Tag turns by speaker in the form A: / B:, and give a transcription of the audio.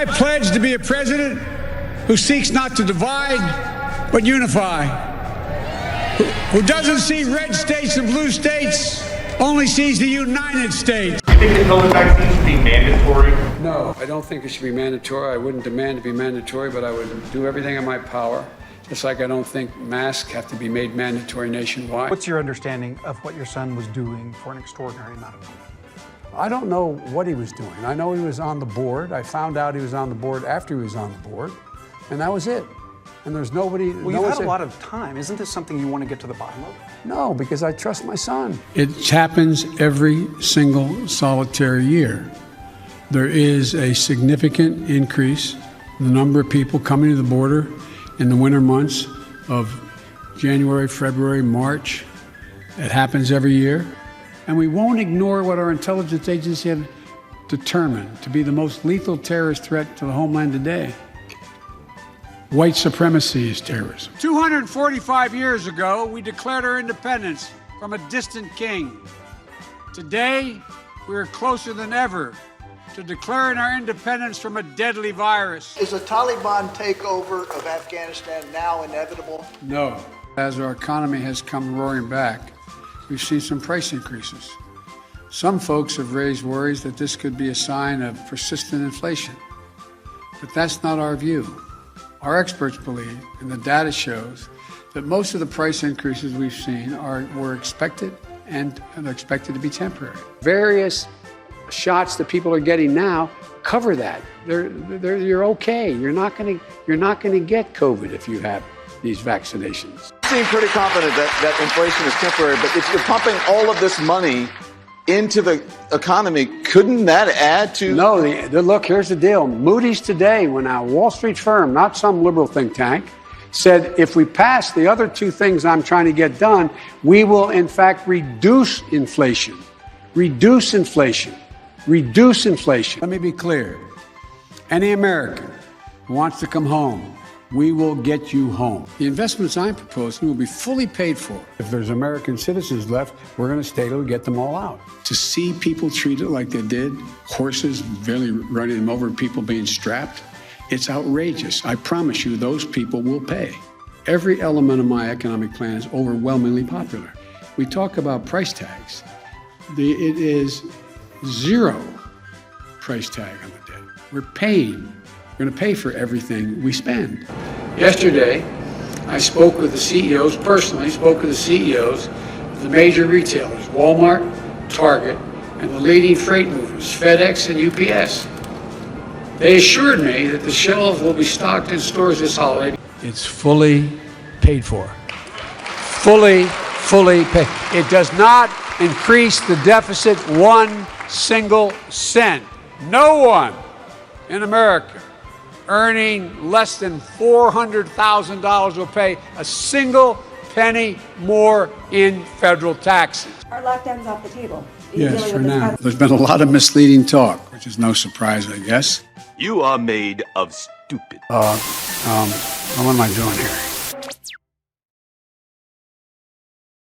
A: I pledge to be a president who seeks not to divide, but unify, who doesn't see red states and blue states, only sees the United States.
B: Do you think the COVID vaccine should be mandatory?
A: No, I don't think it should be mandatory. I wouldn't demand to be mandatory, but I would do everything in my power. Just like I don't think masks have to be made mandatory nationwide.
C: What's your understanding of what your son was doing for an extraordinary amount of money?
A: I don't know what he was doing. I know he was on the board. I found out he was on the board after he was on the board, and that was it. And there's nobody.
C: Well, you've had a lot of time. Isn't this something you want to get to the bottom of?
A: No, because I trust my son. It happens every single solitary year. There is a significant increase in the number of people coming to the border in the winter months of January, February, March. It happens every year. And we won't ignore what our intelligence agency have determined to be the most lethal terrorist threat to the homeland today. White supremacy is terrorism. 245 years ago, we declared our independence from a distant king. Today, we are closer than ever to declaring our independence from a deadly virus.
D: Is a Taliban takeover of Afghanistan now inevitable?
A: No. As our economy has come roaring back, we've seen some price increases. Some folks have raised worries that this could be a sign of persistent inflation. But that's not our view. Our experts believe, and the data shows, that most of the price increases we've seen were expected and are expected to be temporary. Various shots that people are getting now cover that. You're okay. You're not going to get COVID if you have these vaccinations.
E: You seem pretty confident that inflation is temporary, but if you're pumping all of this money into the economy, couldn't that add to...
A: No, look, here's the deal. Moody's today, when a Wall Street firm, not some liberal think tank, said if we pass the other two things I'm trying to get done, we will in fact reduce inflation. Reduce inflation. Reduce inflation. Let me be clear. Any American who wants to come home, we will get you home. The investments I'm proposing will be fully paid for. If there's American citizens left, we're going to stay till we get them all out. To see people treated like they did, horses barely running them over, people being strapped, it's outrageous. I promise you those people will pay. Every element of my economic plan is overwhelmingly popular. We talk about price tags. It is zero price tag on the debt. We're going to pay for everything we spend. Yesterday, I spoke with the CEOs, personally spoke with the CEOs of the major retailers, Walmart, Target, and the leading freight movers, FedEx and UPS. They assured me that the shelves will be stocked in stores this holiday. It's fully paid for. Fully paid. It does not increase the deficit 1 single cent. No one in America earning less than $400,000 will pay a single penny more in federal taxes.
F: Are lockdowns off the table?
A: Yes, for now. There's been a lot of misleading talk, which is no surprise, I guess.
G: You are made of stupid.
A: What am I doing here?